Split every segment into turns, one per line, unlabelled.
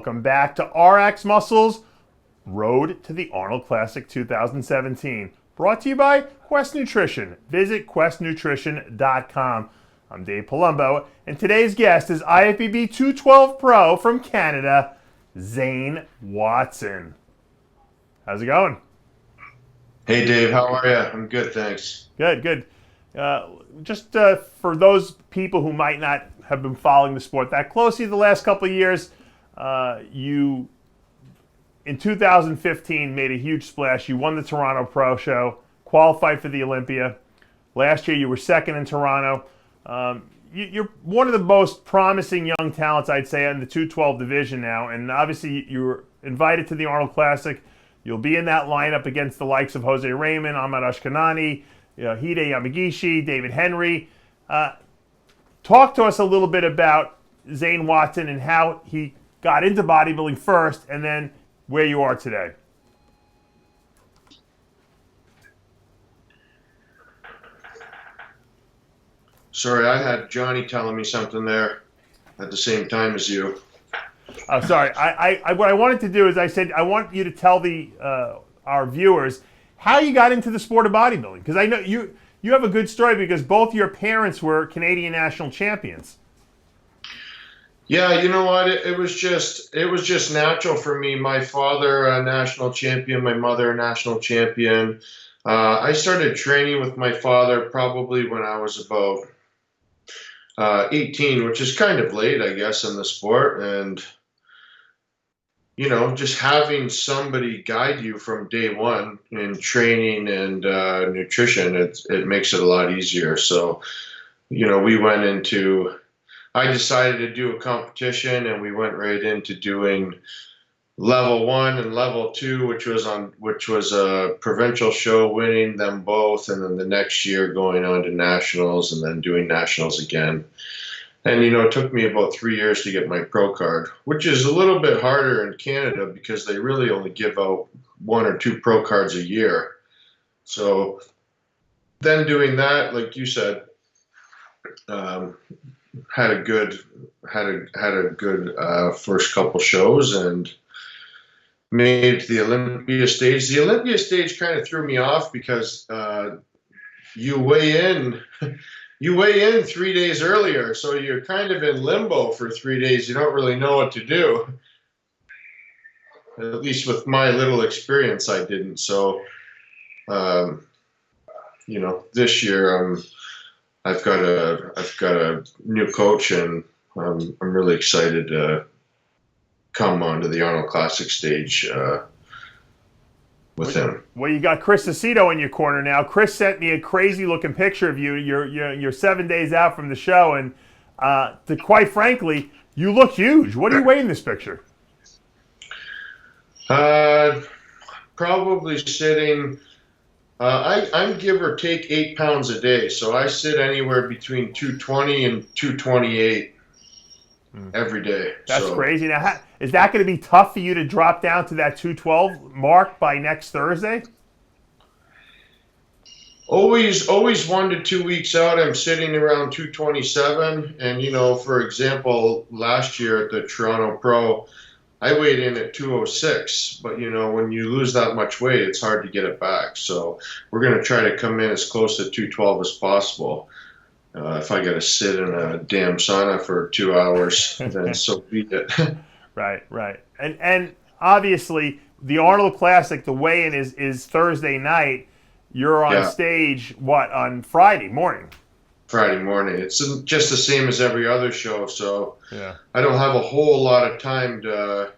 Welcome back to RXMuscle's Road to the Arnold Classic 2017. Brought to you by Quest Nutrition. Visit questnutrition.com. I'm Dave Palumbo, and today's guest is IFBB 212 Pro from Canada, Zane Watson. How's it going?
Hey Dave, how are you? I'm good, thanks.
Good, good. Just for those people who might not have been following the sport that closely the last couple of years, you, in 2015, made a huge splash. You won the Toronto Pro Show, qualified for the Olympia. Last year, you were second in Toronto. You're one of the most promising young talents, I'd say, in the 212 division now. And obviously, you were invited to the Arnold Classic. You'll be in that lineup against the likes of Jose Raymond, Ahmad Ashkanani, Hide Yamagishi, David Henry. Talk to us a little bit about Zane Watson and how he got into bodybuilding first and then where you are today.
Sorry, I had Johnny telling me something there at the same time as you.
Oh, sorry. What I wanted to do is I said I want you to tell our viewers how you got into the sport of bodybuilding, because I know you have a good story because both your parents were Canadian national champions.
Yeah, you know what? It was just natural for me. My father, a national champion, my mother, a national champion. I started training with my father probably when I was about 18, which is kind of late, I guess, in the sport. And you know, just having somebody guide you from day one in training and nutrition, it makes it a lot easier. So, you know, I decided to do a competition, and we went right into doing level 1 and level 2, which was a provincial show, winning them both, and then the next year going on to nationals and then doing nationals again. And, you know, it took me about 3 years to get my pro card, which is a little bit harder in Canada because they really only give out 1 or 2 pro cards a year. So then doing that, like you said, had a good first couple shows and made it to the Olympia stage. The Olympia stage kind of threw me off because you weigh in 3 days earlier, so you're kind of in limbo for 3 days. You don't really know what to do. At least with my little experience, I didn't. So, you know, this year I've got a new coach, and I'm really excited to come onto the Arnold Classic stage with him.
Well, you got Chris Aceto in your corner now. Chris sent me a crazy-looking picture of you. You're 7 days out from the show, and quite frankly, you look huge. What do you weigh in this picture?
Probably sitting. I'm give or take 8 pounds a day, so I sit anywhere between 220 and 228 every day.
That's crazy. Now, is that going to be tough for you to drop down to that 212 mark by next Thursday?
Always 1 to 2 weeks out, I'm sitting around 227. And, you know, for example, last year at the Toronto Pro, I weighed in at 206. But, you know, when you lose that much weight, it's hard to get it back. So we're going to try to come in as close to 212 as possible. If I got to sit in a damn sauna for 2 hours, then so be it.
Right. And obviously, the Arnold Classic, the weigh-in is Thursday night. You're on stage, on Friday morning?
Friday morning. It's just the same as every other show, so I don't have a whole lot of time to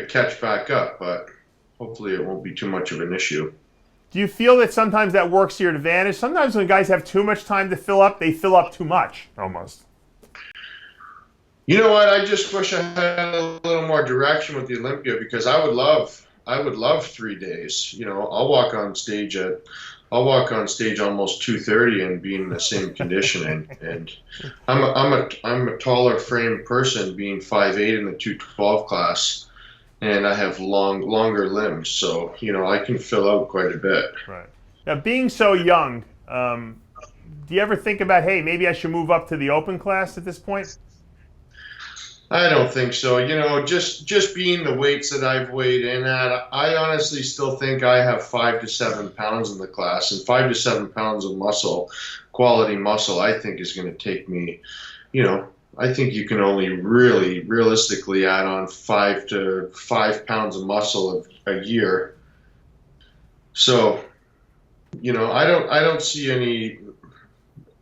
catch back up, but hopefully it won't be too much of an issue.
Do you feel that sometimes that works to your advantage? Sometimes when guys have too much time to fill up, they fill up too much, almost.
You know what? I just wish I had a little more direction with the Olympia, because I would love 3 days. You know, I'll walk on stage almost 2:30 and be in the same conditioning. And I'm a taller framed person, being 5'8" in the 212 class. And I have longer limbs, so, you know, I can fill out quite a bit.
Right. Now, being so young, do you ever think about, hey, maybe I should move up to the open class at this point?
I don't think so. You know, just being the weights that I've weighed in at, I honestly still think I have 5 to 7 pounds in the class, and 5 to 7 pounds of muscle, quality muscle, I think is going to take me. You know, I think you can only really realistically add on 5 to 5 pounds of muscle a year. So, you know, I don't see any.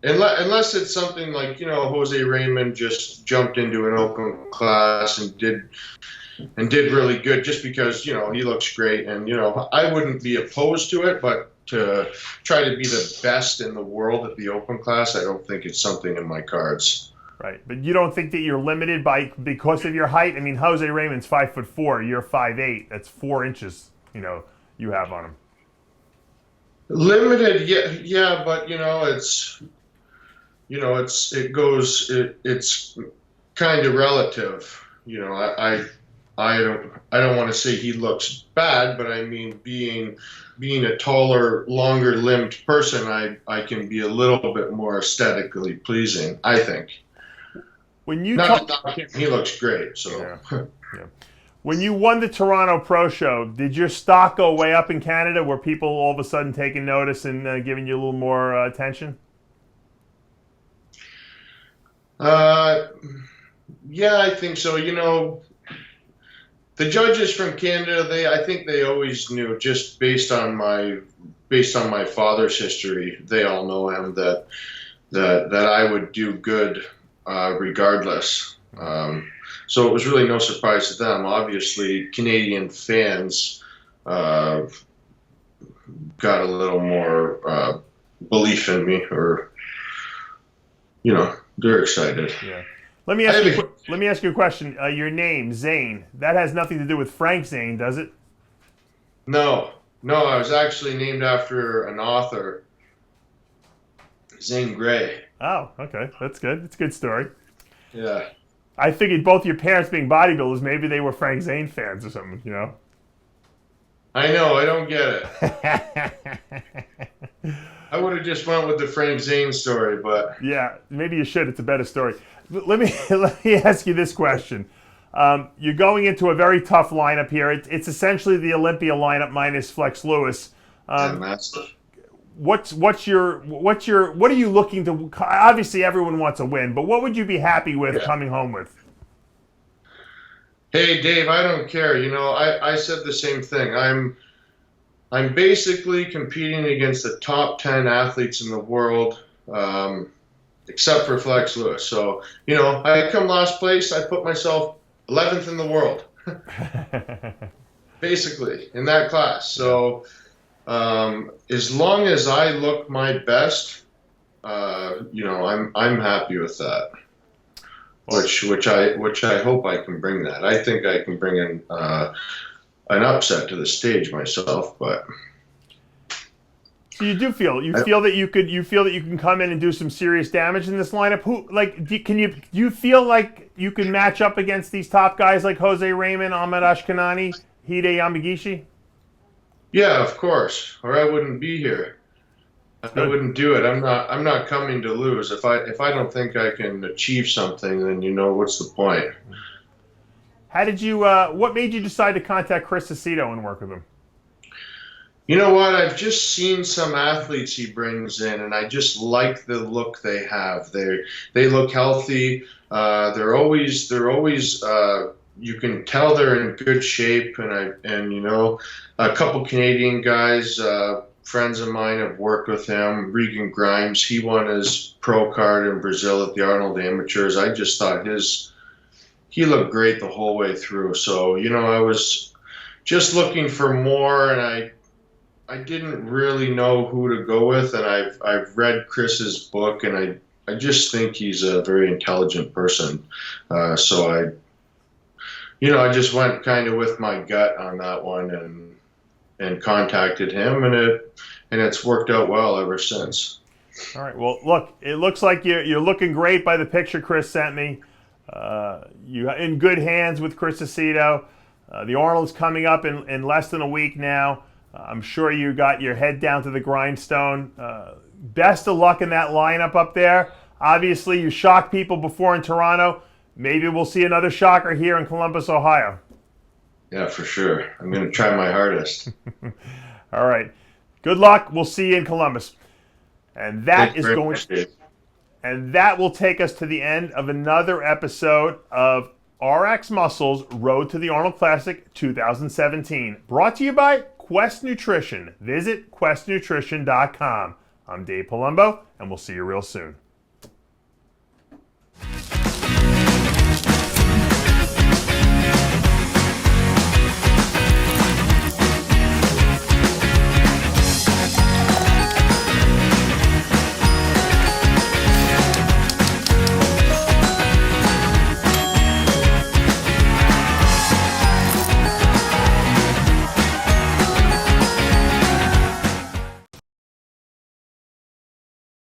Unless it's something like, you know, Jose Raymond just jumped into an open class and did really good just because, you know, he looks great. And, you know, I wouldn't be opposed to it, but to try to be the best in the world at the open class, I don't think it's something in my cards.
Right, but you don't think that you're limited because of your height? I mean, Jose Raymond's 5'4", you're 5'8". That's 4 inches, you know, you have on him.
Limited, yeah, but it's kind of relative. You know, I don't want to say he looks bad, but I mean, being a taller, longer limbed person, I can be a little bit more aesthetically pleasing, I think.
When you
Not to knock him, he looks great. So.
Yeah. Yeah. When you won the Toronto Pro Show, did your stock go way up in Canada? Were people all of a sudden taking notice and giving you a little more attention?
Yeah, I think so. You know, the judges from Canada, I think they always knew, just based on my father's history. They all know him, that I would do good regardless. So it was really no surprise to them. Obviously, Canadian fans got a little more belief in me, or, you know, they're excited.
Yeah. Let me ask you a question. Your name, Zane, that has nothing to do with Frank Zane, does it?
No. I was actually named after an author, Zane Grey.
Oh, okay. That's good. It's a good story.
Yeah.
I figured both your parents being bodybuilders, maybe they were Frank Zane fans or something, you know?
I know. I don't get it. I would have just went with the Frank Zane story, but...
Yeah, maybe you should. It's a better story. Let me ask you this question. You're going into a very tough lineup here. It's essentially the Olympia lineup minus Flex Lewis. What are you looking to? Obviously, everyone wants a win, but what would you be happy with coming home with?
Hey, Dave, I don't care. You know, I said the same thing. I'm basically competing against the top 10 athletes in the world, except for Flex Lewis. So, you know, I come last place. I put myself 11th in the world, basically, in that class. So, as long as I look my best, you know, I'm happy with that. Which I hope I can bring that. I think I can bring in an upset to the stage myself, but.
So you feel that you can come in and do some serious damage in this lineup. Do you feel like you can match up against these top guys like Jose Raymond, Ahmed Ashkenani, Hide Yamagishi?
Yeah, of course. Or I wouldn't be here. I wouldn't do it. I'm not coming to lose. If I don't think I can achieve something, then, you know, what's the point?
How did you? What made you decide to contact Chris Aceto and work with him?
You know what? I've just seen some athletes he brings in, and I just like the look they have. They look healthy. They're always. You can tell they're in good shape, and you know, a couple Canadian guys, friends of mine, have worked with him. Regan Grimes, he won his pro card in Brazil at the Arnold Amateurs. I just thought he looked great the whole way through. So, you know, I was just looking for more, and I didn't really know who to go with, and I've read Chris's book, and I just think he's a very intelligent person. So I just went kind of with my gut on that one and contacted him, and it's worked out well ever since.
All right. Well, look, it looks like you're looking great by the picture Chris sent me. You're in good hands with Chris Aceto. The Arnold's coming up in less than a week now. I'm sure you got your head down to the grindstone. Best of luck in that lineup up there. Obviously, you shocked people before in Toronto. maybe we'll see another shocker here in Columbus, Ohio.
Yeah, for sure. I'm going to try my hardest.
All right. Good luck. We'll see you in Columbus. And that is going to, and that will take us to the end of another episode of RX Muscle's Road to the Arnold Classic 2017. Brought to you by Quest Nutrition. Visit questnutrition.com. I'm Dave Palumbo, and we'll see you real soon.